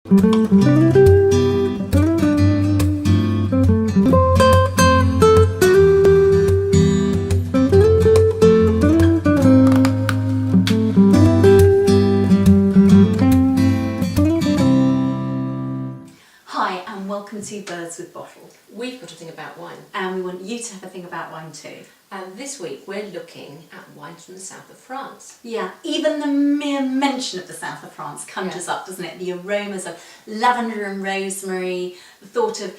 Hi and welcome to Birds with Bottle. We've got a thing about wine, And we want you to have a thing about wine too. and this week we're looking at wines from the south of France. Yeah, even the mere mention of the south of France conjures up, doesn't it? The aromas of lavender and rosemary, the thought of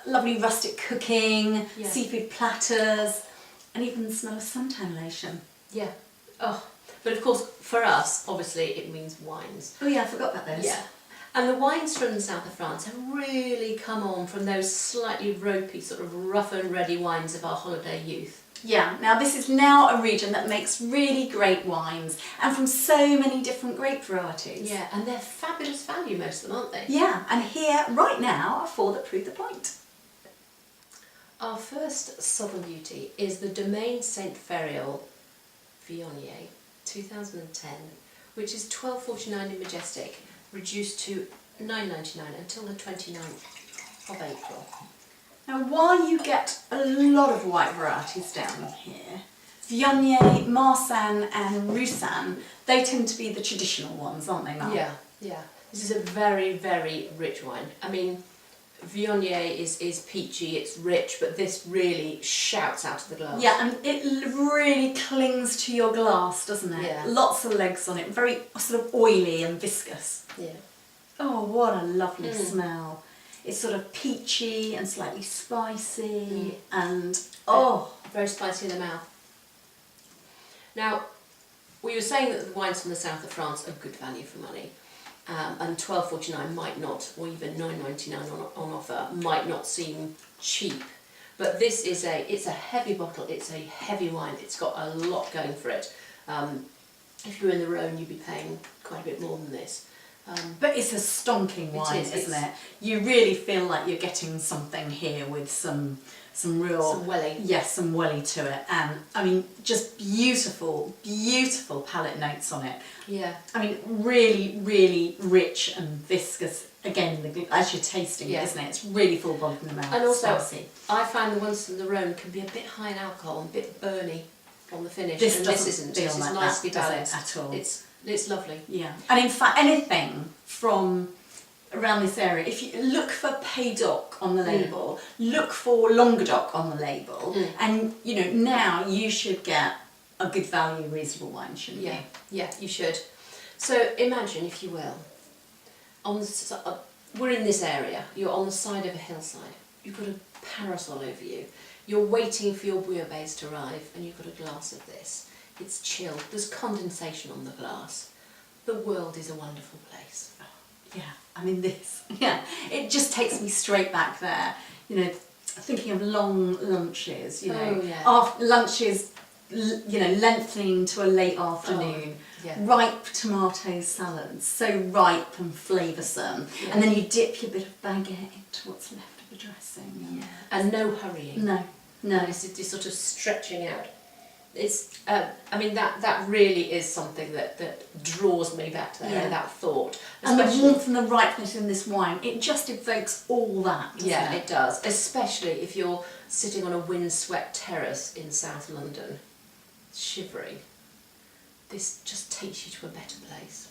lovely rustic cooking, seafood platters, and even the smell of suntan lotion. Yeah. Oh, but of course for us, obviously it means wines. Oh yeah, I forgot about those. Yeah. And the wines from the south of France have really come on from those slightly ropey, sort of rough and ready wines of our holiday youth. Yeah, now this is now a region that makes really great wines and from so many different grape varieties. Yeah, and they're fabulous value, most of them, aren't they? Yeah, and here, right now, are four that prove the point. Our first southern beauty is the Domaine Saint Feriol Viognier 2010, which is 12.49 in Majestic, reduced to $9.99 until the 29th of April. Now, while you get a lot of white varieties down here, Viognier, Marsanne and Roussanne, they tend to be the traditional ones, aren't they, Mel? Yeah, yeah. This is a very, very rich wine. I mean, Viognier is peachy, it's rich, but this really shouts out of the glass. Yeah, and it really clings to your glass, doesn't it? Yeah. Lots of legs on it, very sort of oily and viscous. Yeah. Oh, what a lovely smell. It's sort of peachy and slightly spicy and, oh. Very spicy in the mouth. Now, we were saying that the wines from the south of France are good value for money. And $12.49 might not, or even $9.99 on offer, might not seem cheap. But this is it's a heavy bottle, it's a heavy wine, it's got a lot going for it. If you're in the Rhone, you'd be paying quite a bit more than this. But it's a stonking wine, isn't it? You really feel like you're getting something here with some real... Some welly. Yes, some welly to it. And, I mean, just beautiful, beautiful palate notes on it. Yeah. I mean, really, really rich and viscous. Again, as you're tasting it, isn't it? It's really full bodied in the mouth. And also, spicy. I find the ones from the Rhone can be a bit high in alcohol and a bit burny on the finish. This and doesn't this isn't. feel This like is nicely that, balanced does it, at all? It's lovely. Yeah. And in fact, anything from around this area, if you look for Pays-d'Oc on the label, look for Languedoc on the label, and you know, now you should get a good value, reasonable wine, shouldn't you? Yeah, you should. So imagine, if you will, we're in this area, you're on the side of a hillside, you've got a parasol over you, you're waiting for your bouillabaisse to arrive, and you've got a glass of this. It's chilled, there's condensation on the glass. The world is a wonderful place. Yeah, I mean this, it just takes me straight back there, you know, thinking of long lunches, you know, lunches, you know, lengthening to a late afternoon, ripe tomato salads, so ripe and flavoursome, and then you dip your bit of baguette into what's left of the dressing. And no hurrying. No. It's just sort of stretching out. It's, I mean, that really is something that draws me back there, that thought. And the warmth and the ripeness in this wine, it just evokes all that, doesn't it? It does, especially if you're sitting on a windswept terrace in South London, shivering. This just takes you to a better place.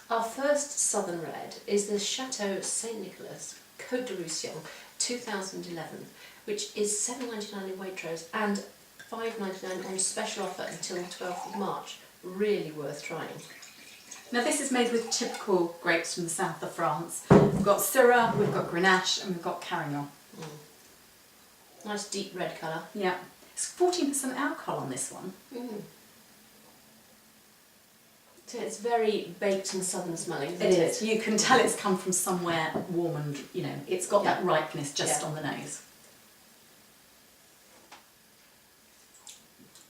Our first southern red is the Chateau Saint Nicolas Côte de Roussillon 2011, which is $7.99 in Waitrose and $5.99 on special offer until the 12th of March. Really worth trying. Now this is made with typical grapes from the south of France. We've got Syrah, we've got Grenache and we've got Carignan. Nice deep red colour. Yeah. It's 14% alcohol on this one. So it's very baked and southern smelling, isn't it? It is. You can tell it's come from somewhere warm and, you know, it's got that ripeness just on the nose.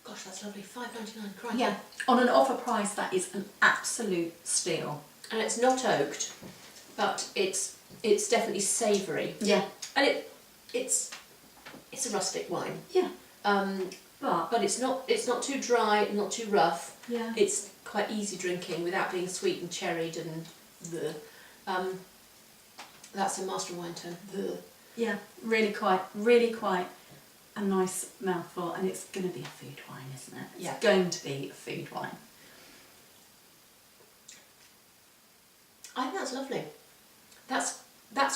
Gosh, that's lovely. $5.99, crikey. Yeah, on an offer price that is an absolute steal. And it's not oaked, but it's definitely savoury. Yeah. And it's a rustic wine. Yeah. But it's not too dry, not too rough. Yeah. It's quite easy drinking without being sweet and cherried and That's a master wine term. Yeah, really quite a nice mouthful, and it's going to be a food wine, isn't it? It's going to be a food wine. I think that's lovely. That's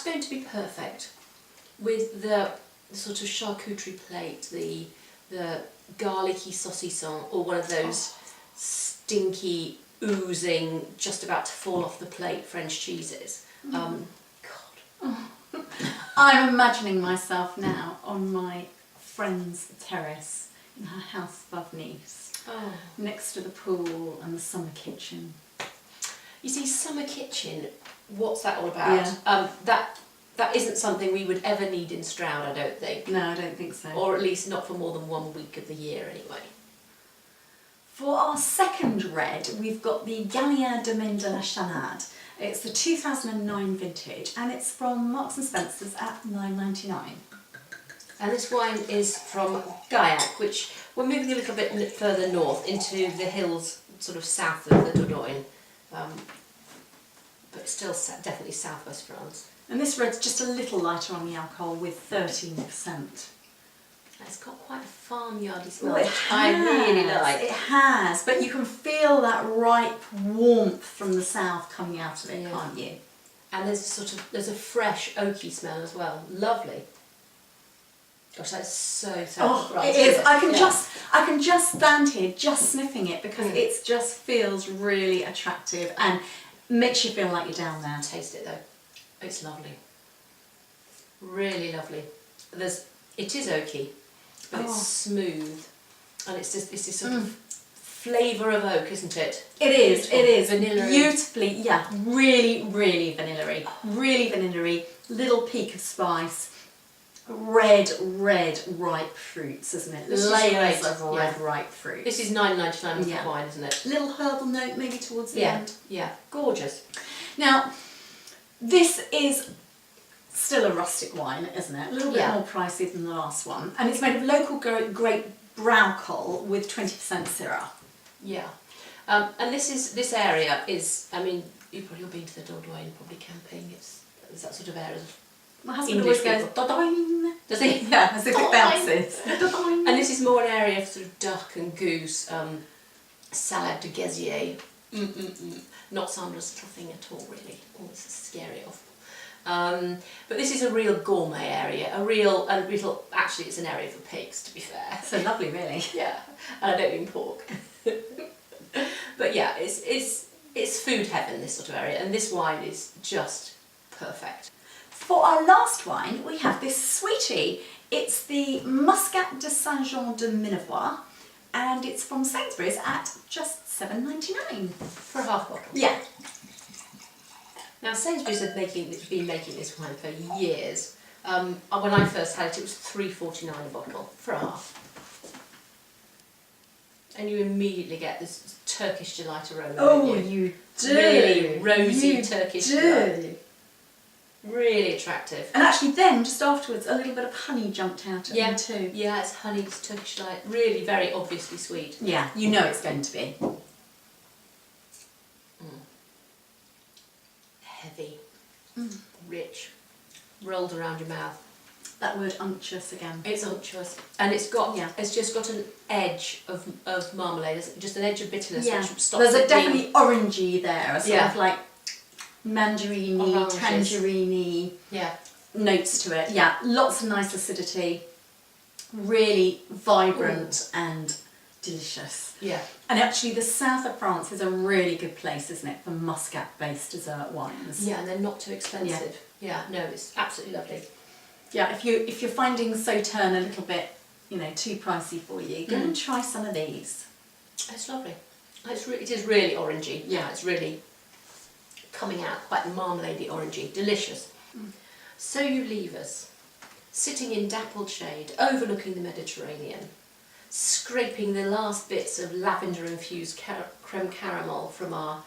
going to be perfect with the sort of charcuterie plate, the garlicky saucisson, or one of those stinky, oozing, just about to fall off the plate French cheeses. God. I'm imagining myself now on my friend's terrace in her house above Nice, next to the pool and the summer kitchen. You see, summer kitchen, what's that all about? That isn't something we would ever need in Stroud, I don't think. No, I don't think so. Or at least not for more than 1 week of the year anyway. For our second red, we've got the Gallia Domaine de la Chanade. It's the 2009 vintage, and it's from Marks and Spencer's at $9.99. And this wine is from Gaillac, which we're moving a little bit further north into the hills, sort of south of the Dordogne, but still definitely southwest France. And this red's just a little lighter on the alcohol with 13%. It's got quite a farmyardy smell, Well, which I really like. It has, but you can feel that ripe warmth from the south coming out of it, can't you? And there's a fresh oaky smell as well. Lovely. Gosh, that's so right. It is. I can just stand here just sniffing it because it just feels really attractive and makes you feel like you're down there. Taste it though. It's lovely. Really lovely. It is oaky, but it's smooth, and it's this sort of flavour of oak, isn't it? It is. It is vanilla. Beautifully, really, really vanilla-y. Really vanilla-y. Little peak of spice. Red ripe fruits, isn't it? Layers of red ripe fruit. This is $9.99 for wine, isn't it? Little herbal note maybe towards the end. Yeah, gorgeous. Now, this is still a rustic wine, isn't it? A little bit more pricey than the last one, and it's made of local grape Brauchol with 20% Syrah. Yeah, and this area is. I mean, you've probably been to the Dordogne, probably camping. It's that sort of area. My husband always goes, Dordogne. Does he? Yeah, as if it bounces. And this is more an area of sort of duck and goose, salade de gazier. Not Sandra's little thing at all, really. Oh, this is scary awful. But this is a real gourmet area. Actually, it's an area for pigs, to be fair. So lovely, really. Yeah, and I don't mean pork. But yeah, it's food heaven, this sort of area, and this wine is just perfect. For our last wine, we have this sweetie. It's the Muscat de Saint-Jean de Minevois, and it's from Sainsbury's at just $7.99 for a half bottle. Yeah. Now Sainsbury's have been making this wine for years. When I first had it, it was $3.49 a bottle for a half. And you immediately get this Turkish delight aroma. Oh, you do. Really rosy Turkish delight. Really attractive. And actually then, just afterwards, a little bit of honey jumped out at me too. Yeah, it's honey, it's Turkish delight. Really very obviously sweet. Yeah, you know it's going to be. Heavy, rich, rolled around your mouth. That word unctuous again. It's unctuous, and it's just got an edge of marmalade, just an edge of bitterness which stops. There's definitely orangey there, a sort of like mandarini, tangerine notes to it. Yeah, lots of nice acidity, really vibrant and delicious. Yeah. And actually the south of France is a really good place, isn't it, for Muscat-based dessert wines. Yeah, and they're not too expensive. Yeah, no, it's absolutely lovely. Yeah, if you're finding Sauterne a little bit, too pricey for you, go and try some of these. It's lovely. It is really orangey. Yeah, it's really coming out quite marmalady orangey. Delicious. So you leave us, sitting in dappled shade, overlooking the Mediterranean, scraping the last bits of lavender-infused creme caramel from our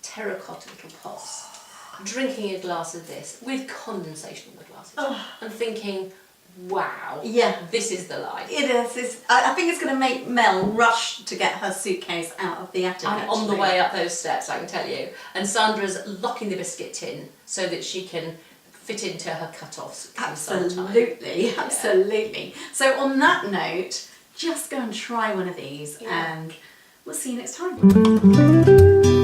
terracotta little pots, drinking a glass of this with condensation on the glasses, and thinking, wow, Yeah. this is the life. It is. I think it's going to make Mel rush to get her suitcase out of the attic. I'm on the way up those steps, I can tell you. And Sandra's locking the biscuit tin so that she can fit into her cut-offs. Absolutely, absolutely. So on that note, just go and try one of these and we'll see you next time.